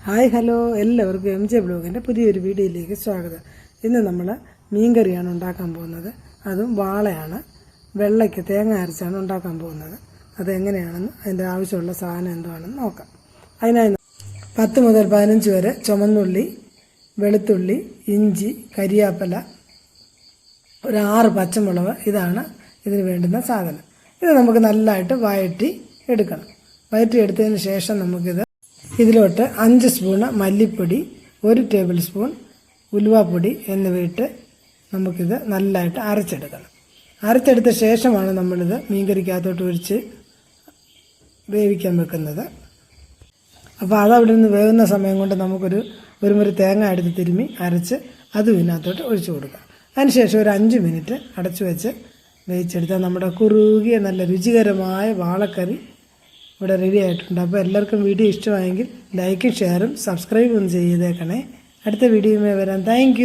Hi hello എല്ലാവർക്കും M J ബ്ലോഗിൻ്റെ പുതിയൊരു വീഡിയോയിലേക്ക് സ്വാഗതം. ഇന്ന് നമ്മൾ മീൻകറിയാണ് ഉണ്ടാക്കാൻ പോകുന്നത്. അതും വാളയാണ്. വെള്ളയ്ക്ക് തേങ്ങ അരച്ചാണ് ഉണ്ടാക്കാൻ പോകുന്നത്. അതെങ്ങനെയാണെന്ന് അതിൻ്റെ ആവശ്യമുള്ള സാധനം എന്താണെന്ന് നോക്കാം. അതിനായി 10 മുതൽ 15 വരെ ചുമന്നുള്ളി, വെളുത്തുള്ളി, ഇഞ്ചി, കരിയാപ്പല, ഒരു 6 പച്ചമുളക്, ഇതാണ് ഇതിന് വേണ്ടുന്ന സാധനം. ഇത് നമുക്ക് നല്ലതായിട്ട് വഴറ്റി എടുക്കണം. വഴറ്റി എടുത്തതിന് ശേഷം നമുക്കിത് ഇതിലോട്ട് 5 സ്പൂണ് മല്ലിപ്പൊടി, 1 ടേബിൾ സ്പൂൺ ഉലുവാപ്പൊടി എന്നിവയിട്ട് നമുക്കിത് നല്ലതായിട്ട് അരച്ചെടുക്കണം. അരച്ചെടുത്ത ശേഷമാണ് നമ്മളിത് മീൻകറിക്കകത്തോട്ട് ഒഴിച്ച് വേവിക്കാൻ വെക്കുന്നത്. അപ്പോൾ അതവിടെ നിന്ന് വേവുന്ന സമയം കൊണ്ട് ഒരു മുറി തേങ്ങ എടുത്ത് തിരുമ്മി അരച്ച് അതും ഇതിനകത്തോട്ട് ഒഴിച്ചു കൊടുക്കാം. അതിനുശേഷം ഒരു 5 മിനിറ്റ് അടച്ചു വെച്ച് വേവിച്ചെടുത്താൽ നമ്മുടെ കുറുകിയ നല്ല രുചികരമായ വാളക്കറി ഇവിടെ റെഡി ആയിട്ടുണ്ട്. അപ്പോൾ എല്ലാവർക്കും വീഡിയോ ഇഷ്ടമായെങ്കിൽ ലൈക്കും ഷെയറും സബ്സ്ക്രൈബും ചെയ്തേക്കണേ. അടുത്ത വീഡിയോയുമായി വരാം. താങ്ക്